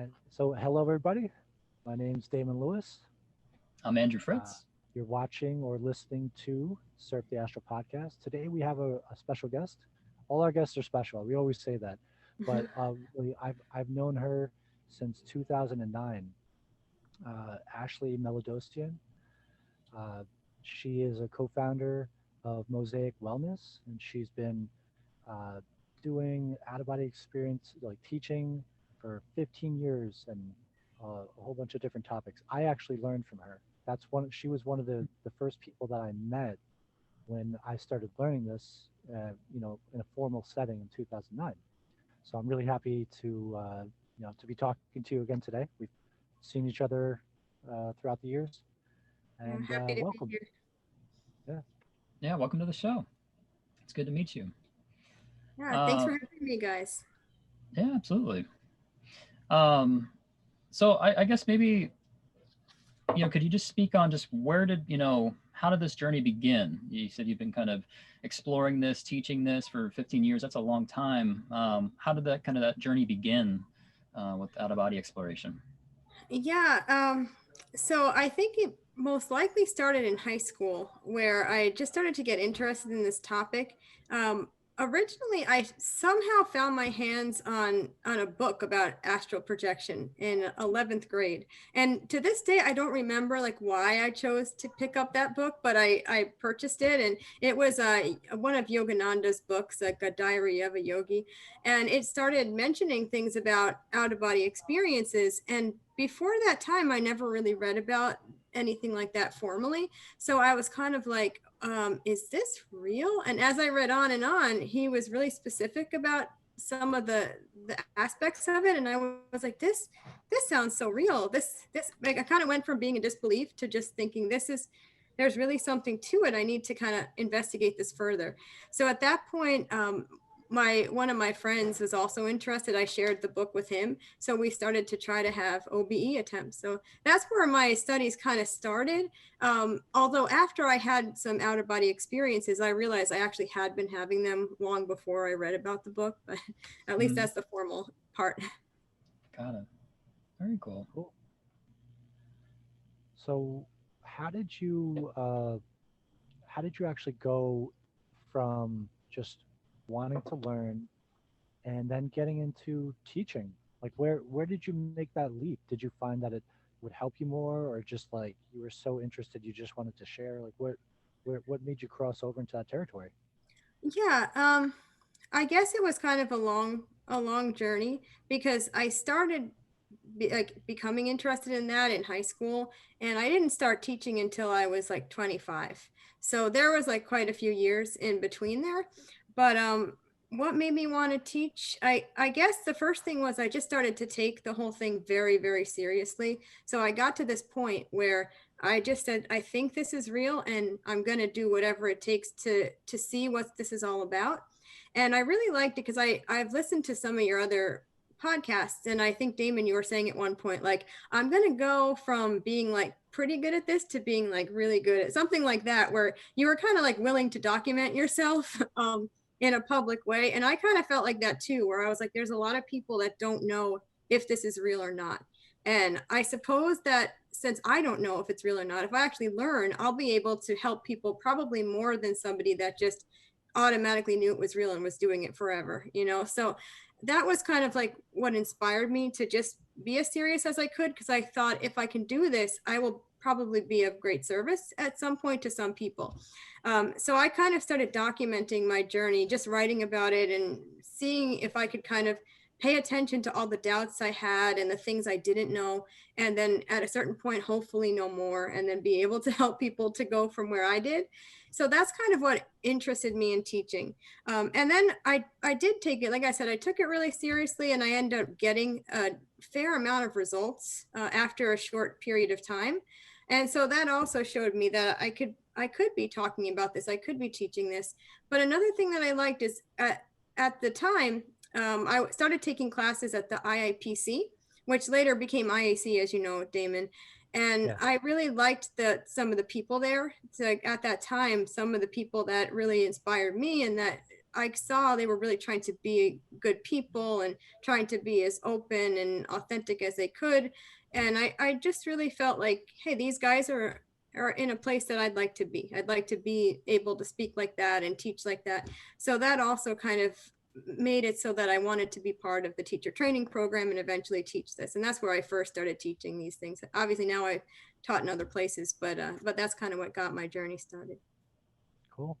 All right. So, hello, everybody. My name's Damon Lewis. I'm Andrew Uh, Fritz. you're watching or listening to Surf the Astral podcast. Today, we have a special guest. All our guests are special. We always say that. But I've known her since 2009. Ashley Melidosian. Uh, she is a co-founder of Mosaic Wellness, and she's been uh, doing out of body experience, like teaching for 15 years and a whole bunch of different topics. I actually learned from her. That's one. She was one of the first people that I met when I started learning this, in a formal setting in 2009. So I'm really happy to be talking to you again today. We've seen each other throughout the years, I'm and happy to be welcome. here. Yeah. Yeah, welcome to the show. It's good to meet you. Yeah, thanks Uh, for having me, guys. yeah, absolutely. Um, so I guess maybe could you just speak on just where did how did this journey begin? You said you've been kind of exploring this, teaching this for 15 years. That's a long time. How did that journey begin with out of body exploration? Yeah, so I think it most likely started in high school where I just started to get interested in this topic. Um, Originally, I somehow found my hands on a book about astral projection in 11th grade. And to this day, I don't remember like why I chose to pick up that book, but I purchased it, and it was one of Yogananda's books, like a diary of a yogi, and it started mentioning things about out of body experiences. And before that time, I never really read about anything like that formally. So I was kind of like, is this real? And as I read on and on, he was really specific about some of the aspects of it, and I was like, this sounds so real. This like, I kind of went from being in disbelief to just thinking there's really something to it. I need to kind of investigate this further. So at that point, my one of my friends was also interested. I shared the book with him, so we started to try to have OBE attempts. So that's where my studies kind of started. Although after I had some out of body experiences, I realized I actually had been having them long before I read about the book. But at least Mhm. that's the formal part. Got it. Very cool. Cool. So, how did you how did you actually go from just wanting to learn and then getting into teaching? Like, where did you make that leap? Did you find that it would help you more, or just like you were so interested you just wanted to share? Like, what made you cross over into that territory? Yeah, I guess it was kind of a long journey because I started becoming interested in that in high school, and I didn't start teaching until I was like 25. So there was like quite a few years in between there. But what made me want to teach? I guess the first thing was I just started to take the whole thing very, very seriously. So I got to this point where I just said, I think this is real, and I'm going to do whatever it takes to see what this is all about. And I really liked it because I've listened to some of your other podcasts, and I think, Damon, you were saying at one point, like, I'm going to go from being like pretty good at this to being like really good at something like that, where you were kind of like willing to document yourself in a public way. And I kind of felt like that too, where I was like, there's a lot of people that don't know if this is real or not. And I suppose that since I don't know if it's real or not, if I actually learn, I'll be able to help people probably more than somebody that just automatically knew it was real and was doing it forever. So that was kind of like what inspired me to just be as serious as I could, because I thought if I can do this, I will probably be of great service at some point to some people. So I kind of started documenting my journey, just writing about it and seeing if I could kind of pay attention to all the doubts I had and the things I didn't know. And then at a certain point, hopefully know more, and then be able to help people to go from where I did. So that's kind of what interested me in teaching. And then I did take it, like I said, I took it really seriously, and I ended up getting a fair amount of results after a short period of time. And so that also showed me that I could be talking about this, I could be teaching this. But another thing that I liked is at the time, I started taking classes at the IIPC, which later became IAC, as you know, Damon. And Yes. I really liked some of the people there. So at that time, some of the people that really inspired me and that I saw they were really trying to be good people and trying to be as open and authentic as they could. And I just really felt like, hey, these guys are in a place that I'd like to be. I'd like to be able to speak like that and teach like that. So that also kind of made it so that I wanted to be part of the teacher training program and eventually teach this. And that's where I first started teaching these things. Obviously now I taught in other places, but that's kind of what got my journey started. Cool.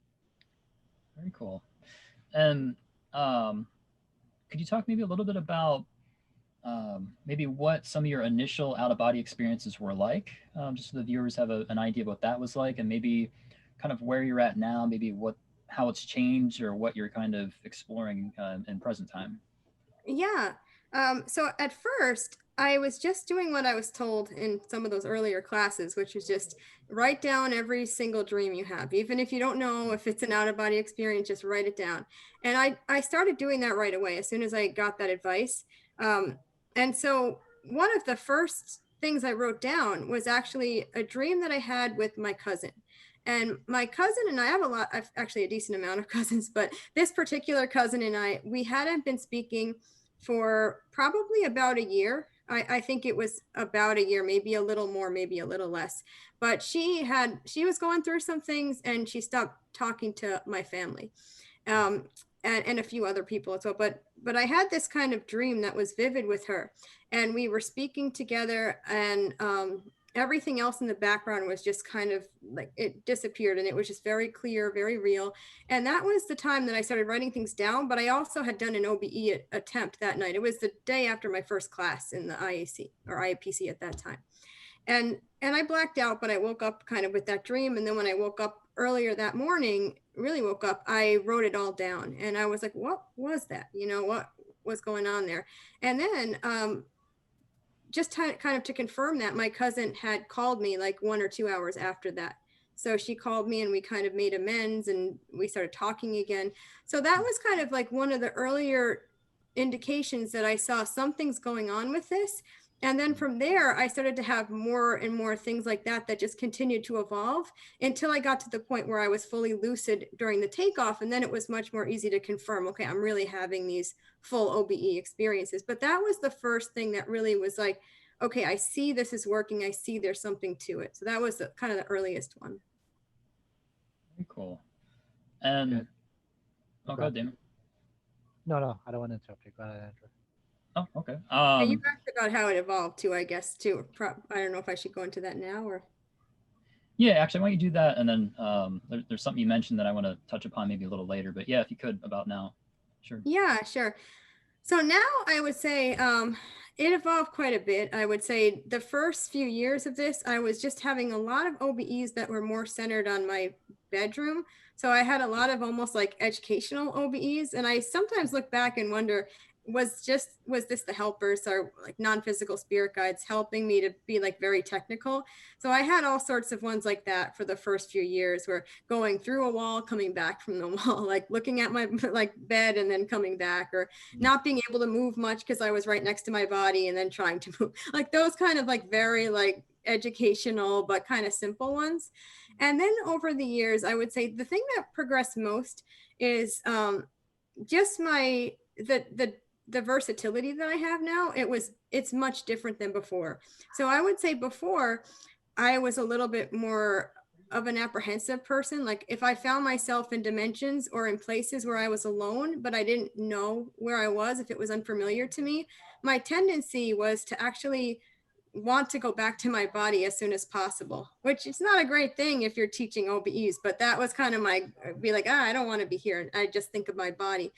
Very cool. And could you talk maybe a little bit about maybe what some of your initial out-of-body experiences were like, just so the viewers have an idea of what that was like, and maybe kind of where you're at now, maybe how it's changed or what you're kind of exploring in present time. Yeah. So at first, I was just doing what I was told in some of those earlier classes, which is just write down every single dream you have. Even if you don't know if it's an out of body experience, just write it down. And I started doing that right away as soon as I got that advice. And so one of the first things I wrote down was actually a dream that I had with my cousin. And my cousin and I I've actually a decent amount of cousins, but this particular cousin and I, we hadn't been speaking for probably about a year. I think it was about a year, maybe a little more, maybe a little less. But she was going through some things and she stopped talking to my family. And a few other people as well. But I had this kind of dream that was vivid with her, and we were speaking together, and everything else in the background was just kind of like it disappeared, and it was just very clear, very real. And that was the time that I started writing things down. But I also had done an OBE attempt that night. It was the day after my first class in the IAC or IAPC at that time. And I blacked out, but I woke up kind of with that dream. And then when I woke up earlier that morning, really woke up, I wrote it all down. And I was like, what was that? You know, what was going on there? And then just kind of to confirm that, my cousin had called me like 1 or 2 hours after that. So she called me and we kind of made amends and we started talking again. So that was kind of like one of the earlier indications that I saw something's going on with this. And then from there, I started to have more and more things like that that just continued to evolve until I got to the point where I was fully lucid during the takeoff. And then it was much more easy to confirm, okay, I'm really having these full OBE experiences. But that was the first thing that really was like, okay, I see this is working. I see there's something to it. So that was kind of the earliest one. Very cool. And go ahead, Damon. No, I don't want to interrupt you. Go ahead, Andrew. Oh, okay. You asked about how it evolved too, I guess, too. I don't know if I should go into that now or. Yeah, actually, why don't you do that? And then there's something you mentioned that I want to touch upon maybe a little later. But yeah, if you could about now. Sure. Yeah, sure. So now I would say it evolved quite a bit. I would say the first few years of this, I was just having a lot of OBEs that were more centered on my bedroom. So I had a lot of almost like educational OBEs. And I sometimes look back and wonder, was this the helpers or like non-physical spirit guides helping me to be like very technical? So I had all sorts of ones like that for the first few years, where going through a wall, coming back from the wall, like looking at my like bed and then coming back, or not being able to move much because I was right next to my body and then trying to move, like those kind of like very like educational but kind of simple ones. And then over the years, I would say the thing that progressed most is just the versatility that I have now. It's much different than before. So I would say before I was a little bit more of an apprehensive person. Like if I found myself in dimensions or in places where I was alone, but I didn't know where I was, if it was unfamiliar to me, my tendency was to actually want to go back to my body as soon as possible, which is not a great thing if you're teaching OBEs, but that was kind of be like, I don't want to be here. I just think of my body.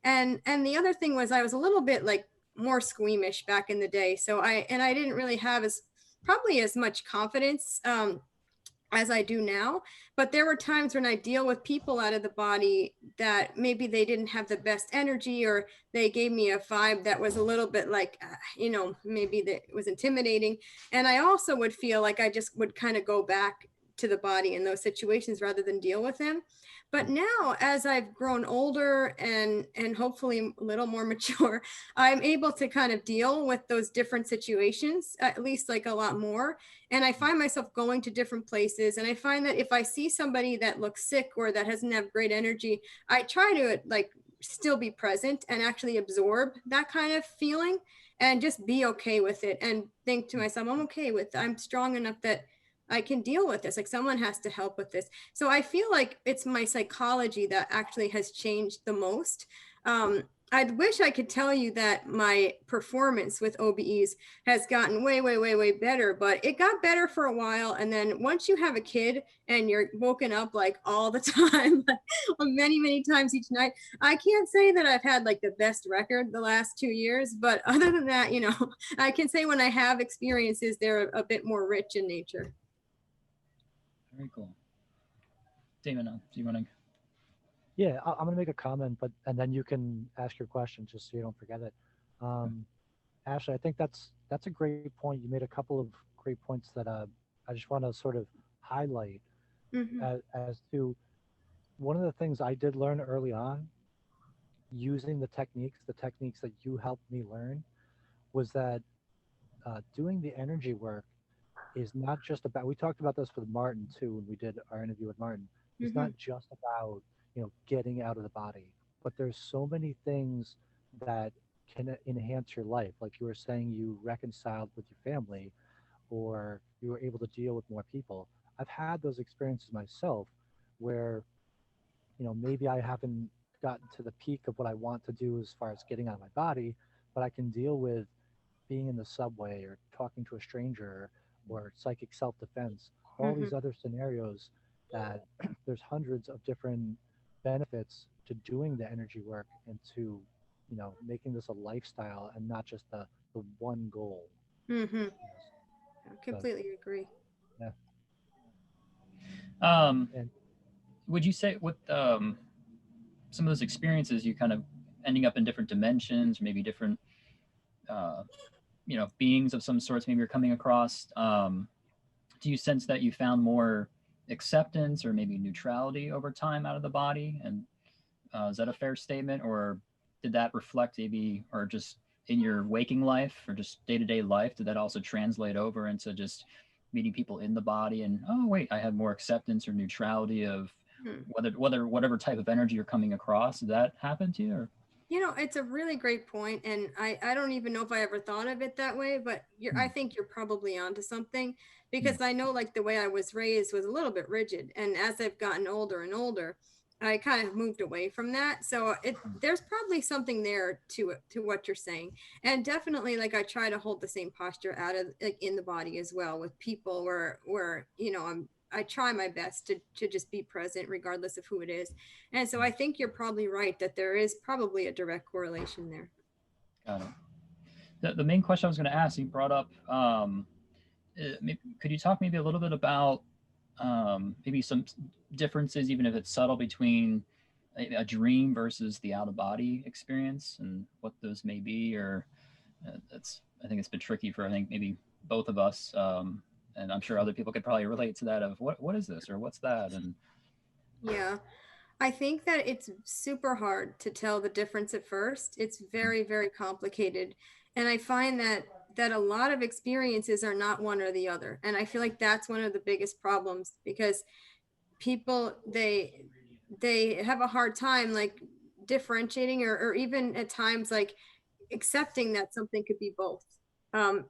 And the other thing was I was a little bit like more squeamish back in the day. So I didn't really have probably as much confidence as I do now. But there were times when I deal with people out of the body that maybe they didn't have the best energy, or they gave me a vibe that was a little bit like, maybe that was intimidating. And I also would feel like I just would kind of go back to the body in those situations rather than deal with them. But now, as I've grown older and hopefully a little more mature, I'm able to kind of deal with those different situations, at least like a lot more. And I find myself going to different places. And I find that if I see somebody that looks sick or that doesn't have great energy, I try to like still be present and actually absorb that kind of feeling and just be okay with it and think to myself, I'm okay with it. I'm strong enough that I can deal with this. Like someone has to help with this. So I feel like it's my psychology that actually has changed the most. I wish I could tell you that my performance with OBEs has gotten way, way, way, way better, but it got better for a while. And then once you have a kid and you're woken up like all the time, like, many, many times each night, I can't say that I've had like the best record the last 2 years, but other than that, you know, I can say when I have experiences, they're a bit more rich in nature. Very cool. Damon, do you want to? Yeah, I'm going to make a comment, and then you can ask your question just so you don't forget it. Ashley, I think that's a great point. You made a couple of great points that I just want to sort of highlight as to one of the things I did learn early on using the techniques that you helped me learn was that doing the energy work is not just about, we talked about this with Martin too when we did our interview with Martin. It's not just about, getting out of the body, but there's so many things that can enhance your life. Like you were saying, you reconciled with your family or you were able to deal with more people. I've had those experiences myself where, maybe I haven't gotten to the peak of what I want to do as far as getting out of my body, but I can deal with being in the subway or talking to a stranger or psychic self-defense, all these other scenarios that there's hundreds of different benefits to doing the energy work and to, making this a lifestyle and not just the one goal. I completely agree. Yeah. And would you say with some of those experiences, you kind of ending up in different dimensions, maybe different, beings of some sorts, maybe you're coming across, do you sense that you found more acceptance or maybe neutrality over time out of the body? And is that a fair statement, or did that reflect maybe, or just in your waking life or just day-to-day life, did that also translate over into just meeting people in the body and, oh wait, I have more acceptance or neutrality of whatever type of energy you're coming across? Did that happen to you? Or? It's a really great point, and I don't even know if I ever thought of it that way, but I think you're probably onto something, because I know like the way I was raised was a little bit rigid, and as I've gotten older and older, I kind of moved away from that. So there's probably something there to what you're saying, and definitely like I try to hold the same posture out of like in the body as well with people where I try my best to just be present regardless of who it is. And so I think you're probably right that there is probably a direct correlation there. Got it. The main question I was going to ask, you brought up, could you talk maybe a little bit about maybe some differences, even if it's subtle, between a dream versus the out-of-body experience and what those may be? Or I think it's been tricky for, maybe both of us. And I'm sure other people could probably relate to that of what is this or what's that? And yeah, I think that it's super hard to tell the difference at first. It's very, very complicated. And I find that a lot of experiences are not one or the other. And I feel like that's one of the biggest problems, because people, they have a hard time like differentiating or even at times like accepting that something could be both.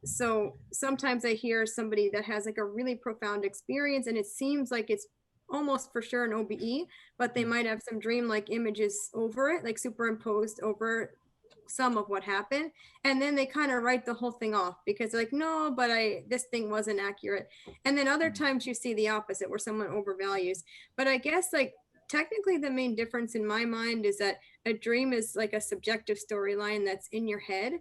So sometimes I hear somebody that has like a really profound experience and it seems like it's almost for sure an OBE, but they might have some dream-like images over it, like superimposed over some of what happened. And then they kind of write the whole thing off because they're like, no, but this thing wasn't accurate. And then other times you see the opposite where someone overvalues. But I guess like technically the main difference in my mind is that a dream is like a subjective storyline that's in your head.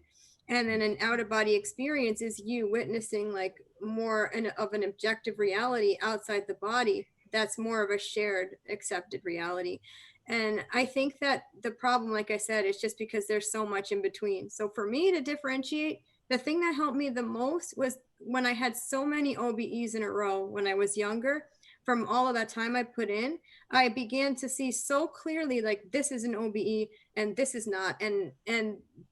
And then an out-of-body experience is you witnessing like more of an objective reality outside the body. That's more of a shared accepted reality. And I think that the problem, like I said, is just because there's so much in between. So for me to differentiate, the thing that helped me the most was when I had so many OBEs in a row when I was younger, from all of that time I put in, I began to see so clearly, like, this is an OBE and this is not. And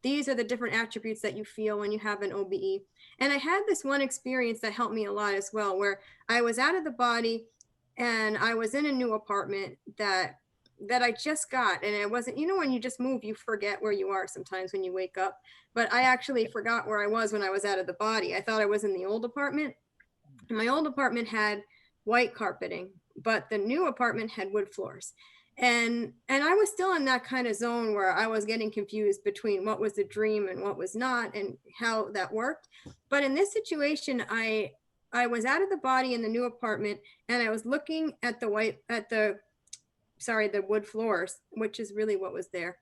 these are the different attributes that you feel when you have an OBE. And I had this one experience that helped me a lot as well, where I was out of the body and I was in a new apartment that I just got. And it wasn't, you know, when you just move, you forget where you are sometimes when you wake up. But I actually forgot where I was when I was out of the body. I thought I was in the old apartment. And my old apartment had white carpeting, but the new apartment had wood floors. And I was still in that kind of zone where I was getting confused between what was a dream and what was not, and how that worked. But in this situation, I was out of the body in the new apartment, and I was looking at the wood floors, which is really what was there.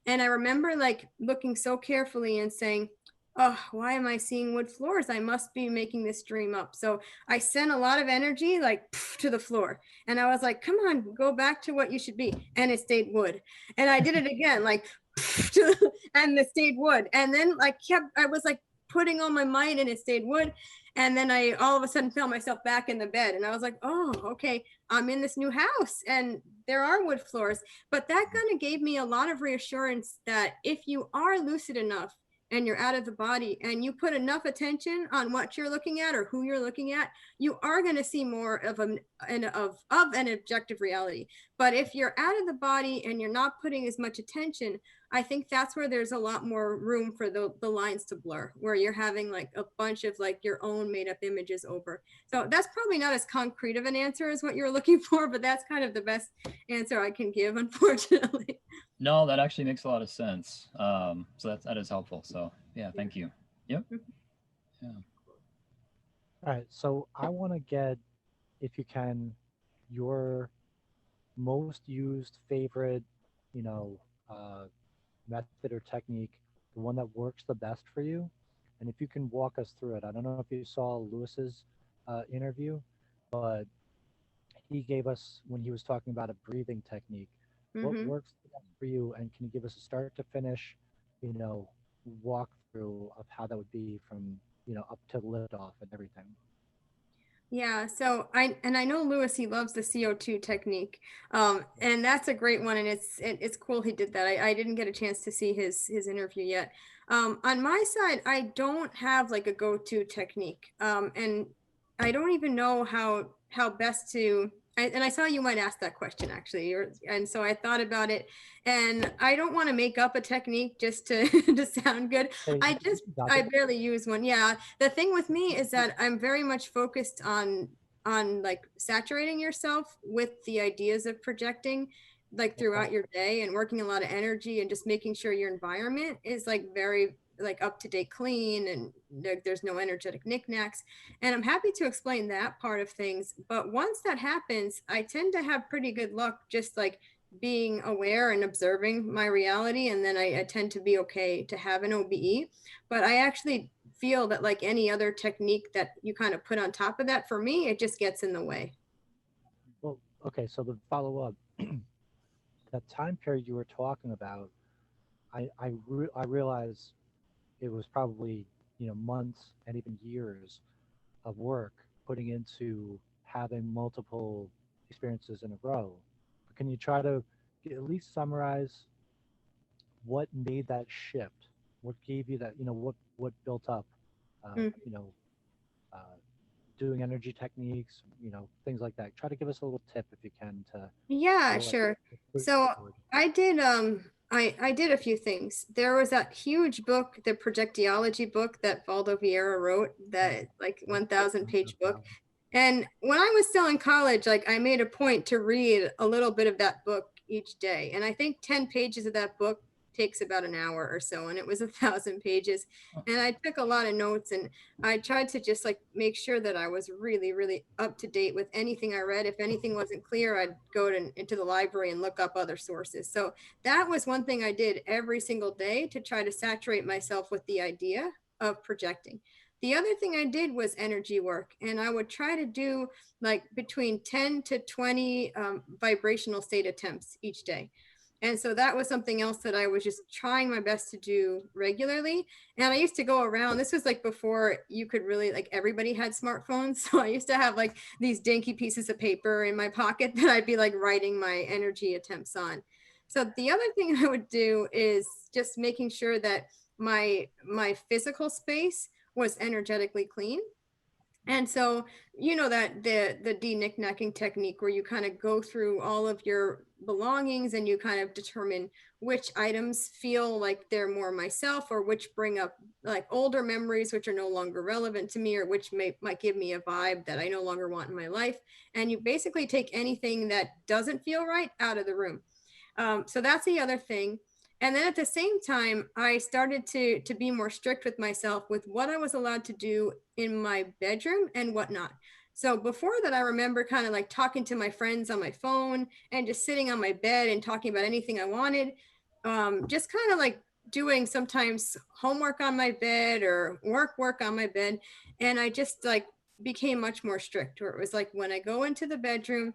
And I remember like looking so carefully and saying, oh, why am I seeing wood floors? I must be making this dream up. So I sent a lot of energy like to the floor. And I was like, come on, go back to what you should be. And it stayed wood. And I did it again, like, and it stayed wood. And then I was like putting all my might and it stayed wood. And then I all of a sudden felt myself back in the bed. And I was like, oh, okay, I'm in this new house and there are wood floors. But that kind of gave me a lot of reassurance that if you are lucid enough and you're out of the body and you put enough attention on what you're looking at or who you're looking at, you are going to see more of an objective reality. But if you're out of the body and you're not putting as much attention, I think that's where there's a lot more room for the lines to blur, where you're having like a bunch of like your own made up images over. So that's probably not as concrete of an answer as what you're looking for, but that's kind of the best answer I can give, unfortunately. No, that actually makes a lot of sense. So that is helpful. So yeah, thank you. Yep. Yeah. All right. So I want to get, if you can, your most used favorite, method or technique, the one that works the best for you. And if you can walk us through it. I don't know if you saw Lewis's interview, but he gave us, when he was talking about a breathing technique, what works the best for you, and can you give us a start to finish, walkthrough of how that would be from, up to liftoff and everything? Yeah, so I know Lewis, he loves the CO2 technique, and that's a great one, and it's cool he did that. I didn't get a chance to see his interview yet. On my side, I don't have like a go-to technique, and I don't even know how best to. And I saw you might ask that question actually, and so I thought about it, and I don't want to make up a technique just to to sound good. I barely use one. Yeah, the thing with me is that I'm very much focused on like saturating yourself with the ideas of projecting, like throughout your day, and working a lot of energy and just making sure your environment is like very like up to date, clean, and there's no energetic knickknacks. And I'm happy to explain that part of things. But once that happens, I tend to have pretty good luck just like being aware and observing my reality. And then I tend to be okay to have an OBE. But I actually feel that like any other technique that you kind of put on top of that, for me, it just gets in the way. Well, okay. So the follow up, that time period you were talking about, I realize it was probably months and even years of work putting into having multiple experiences in a row. But can you try to at least summarize what made that shift? What gave you that? What built up? Uh, Doing energy techniques, things like that. Try to give us a little tip if you can to. Yeah, sure. So I did I did a few things. There was that huge book, the projectiology book that Valdo Vieira wrote, that like 1,000 page book. And when I was still in college, like I made a point to read a little bit of that book each day. And I think 10 pages of that book takes about an hour or so, and it was 1,000 pages. And I took a lot of notes, and I tried to just like make sure that I was really, really up to date with anything I read. If anything wasn't clear, I'd go into the library and look up other sources. So that was one thing I did every single day to try to saturate myself with the idea of projecting. The other thing I did was energy work, and I would try to do like between 10 to 20 vibrational state attempts each day. And so that was something else that I was just trying my best to do regularly. And I used to go around, this was like before you could really, like, everybody had smartphones. So I used to have like these dinky pieces of paper in my pocket that I'd be like writing my energy attempts on. So the other thing I would do is just making sure that my physical space was energetically clean. And so, you know, that the de-knick-knacking technique where you kind of go through all of your belongings and you kind of determine which items feel like they're more myself, or which bring up like older memories which are no longer relevant to me, or which might give me a vibe that I no longer want in my life. And you basically take anything that doesn't feel right out of the room. So that's the other thing. And then at the same time, I started to be more strict with myself with what I was allowed to do in my bedroom and whatnot. So before that, I remember kind of like talking to my friends on my phone and just sitting on my bed and talking about anything I wanted. Just kind of like doing sometimes homework on my bed or work on my bed. And I just like became much more strict, where it was like when I go into the bedroom,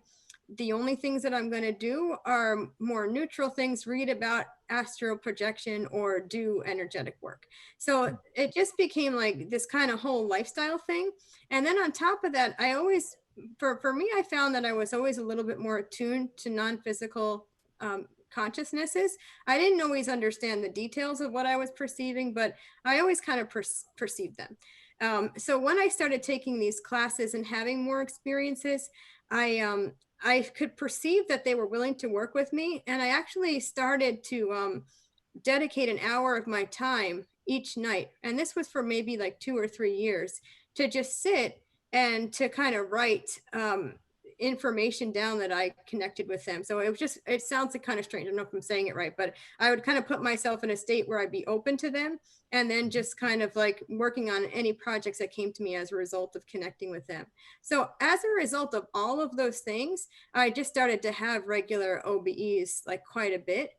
the only things that I'm going to do are more neutral things, read about astral projection or do energetic work. So it just became like this kind of whole lifestyle thing. And then on top of that, I always, for me, I found that I was always a little bit more attuned to non-physical consciousnesses. I didn't always understand the details of what I was perceiving, but I always kind of perceived them. So when I started taking these classes and having more experiences, I could perceive that they were willing to work with me. And I actually started to dedicate an hour of my time each night. And this was for maybe like 2 or 3 years, to just sit and to kind of write information down that I connected with them. So it was just, it sounds like kind of strange. I don't know if I'm saying it right, but I would kind of put myself in a state where I'd be open to them, and then just kind of like working on any projects that came to me as a result of connecting with them. So as a result of all of those things, I just started to have regular OBEs like quite a bit.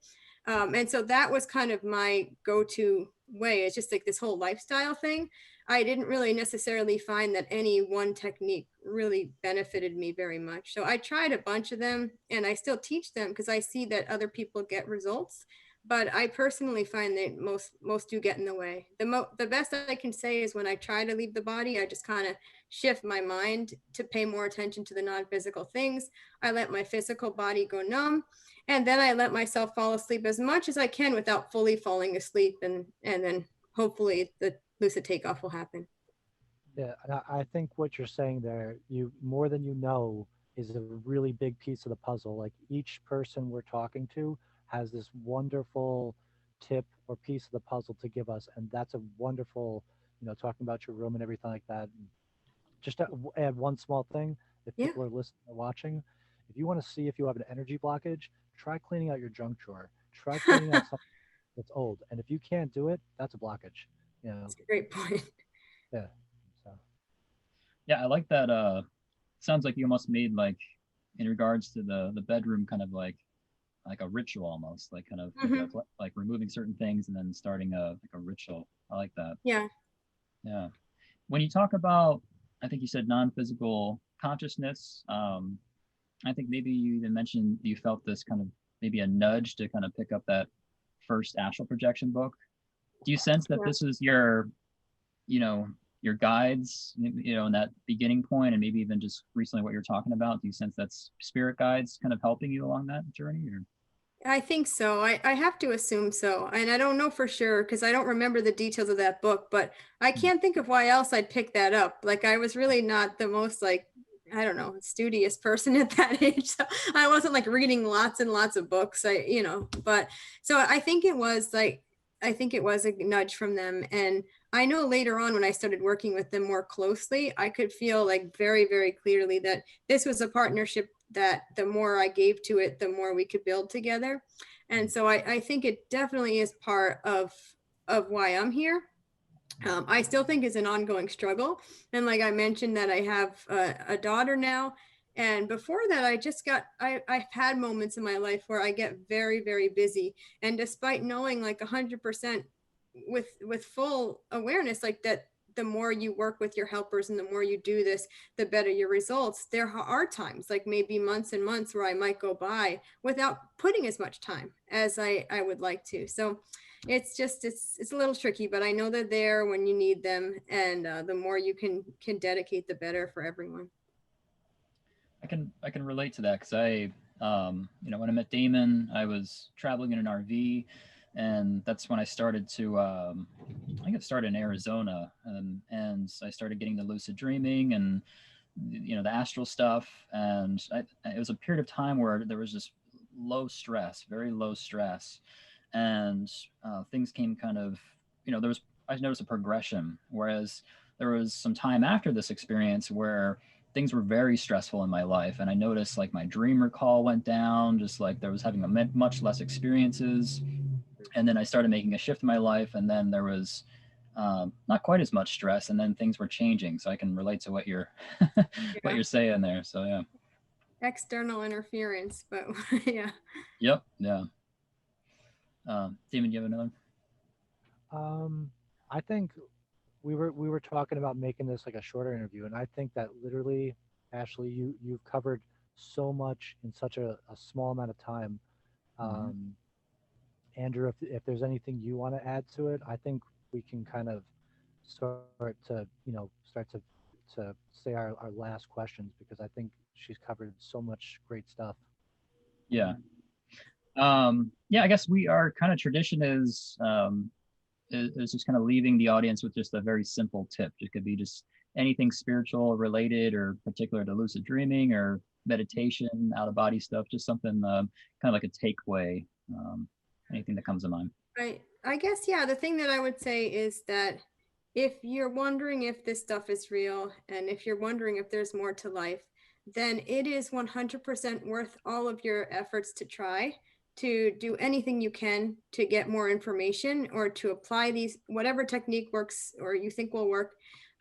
And so that was kind of my go-to way. It's just like this whole lifestyle thing. I didn't really necessarily find that any one technique really benefited me very much. So I tried a bunch of them, and I still teach them because I see that other people get results. But I personally find that most do get in the way. The best I can say is when I try to leave the body, I just kind of shift my mind to pay more attention to the non-physical things. I let my physical body go numb, and then I let myself fall asleep as much as I can without fully falling asleep, and then hopefully the lucid takeoff will happen. Yeah, and I think what you're saying there, you more than you know, is a really big piece of the puzzle. Like each person we're talking to has this wonderful tip or piece of the puzzle to give us, and that's a wonderful, talking about your room and everything like that. And just to add one small thing, if Yeah. people are listening or watching, if you want to see if you have an energy blockage, try cleaning out your junk drawer. Try cleaning out something that's old, and if you can't do it, that's a blockage. That's a great point. Yeah. So. Yeah, I like that. Sounds like you almost made like in regards to the bedroom kind of like a ritual almost, like kind of like removing certain things and then starting like a ritual. I like that. Yeah. Yeah. When you talk about, I think you said non-physical consciousness. I think maybe you even mentioned you felt this kind of maybe a nudge to kind of pick up that first astral projection book. Do you sense that this is your, your guides, in that beginning point, and maybe even just recently what you're talking about? Do you sense that's spirit guides kind of helping you along that journey? Or? I think so. I have to assume so. And I don't know for sure because I don't remember the details of that book, but I can't think of why else I'd pick that up. Like I was really not the most like, I don't know, studious person at that age. So I wasn't like reading lots and lots of books. But so I think it was a nudge from them. And I know later on when I started working with them more closely, I could feel like very, very clearly that this was a partnership that the more I gave to it, the more we could build together. And so I think it definitely is part of why I'm here. I still think it's an ongoing struggle. And like I mentioned that I have a daughter now. And before that, I've had moments in my life where I get very, very busy. And despite knowing like 100% with full awareness, like that the more you work with your helpers and the more you do this, the better your results. There are times, like maybe months and months, where I might go by without putting as much time as I would like to. So it's just, it's a little tricky, but I know they're there when you need them. And the more you can dedicate, the better for everyone. I can relate to that because you know, when I met Damon, I was traveling in an RV, and that's when I started to, I think it started in Arizona, and I started getting the lucid dreaming and, you know, the astral stuff. And it was a period of time where there was just low stress, very low stress. And things came kind of, you know, I noticed a progression, whereas there was some time after this experience where things were very stressful in my life, and I noticed like my dream recall went down, just like there was having much less experiences. And then I started making a shift in my life, and then there was not quite as much stress, and then things were changing. So I can relate to what you're what you're saying there. So yeah, external interference, but yeah. Yep. Yeah. Damon, you have another? I think we were talking about making this like a shorter interview, and I think that literally, Ashley, you've covered so much in such a small amount of time. Andrew, if there's anything you want to add to it, I think we can kind of start to say our last questions, because I think she's covered so much great stuff. Yeah. Yeah, I guess our kind of tradition is just kind of leaving the audience with just a very simple tip. It could be just anything spiritual related or particular to lucid dreaming or meditation, out of body stuff, just something kind of like a takeaway, anything that comes to mind. Right. I guess, yeah, the thing that I would say is that if you're wondering if this stuff is real, and if you're wondering if there's more to life, then it is 100% worth all of your efforts to try to do anything you can to get more information, or to apply these, whatever technique works or you think will work,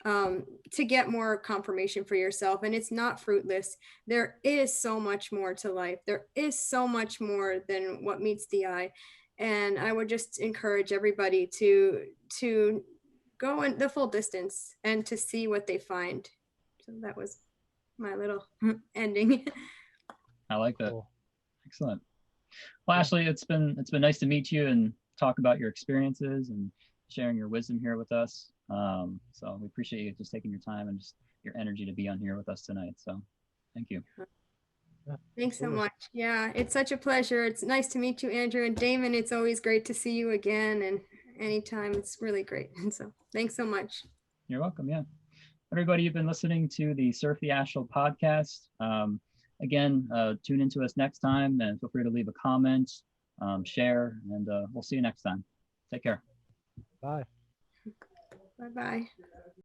to get more confirmation for yourself. And it's not fruitless. There is so much more to life. There is so much more than what meets the eye. And I would just encourage everybody to go in the full distance and to see what they find. So that was my little ending. I like that. Cool. Excellent. Well, Ashley, it's been nice to meet you and talk about your experiences and sharing your wisdom here with us. So we appreciate you just taking your time and just your energy to be on here with us tonight. So thank you. Thanks so much. Yeah, it's such a pleasure. It's nice to meet you, Andrew. And Damon, it's always great to see you again. And anytime, it's really great. And so thanks so much. You're welcome. Yeah. Everybody, you've been listening to the Surf the Astral podcast. Again, tune into us next time, and feel free to leave a comment, share, and we'll see you next time. Take care. Bye. Bye-bye.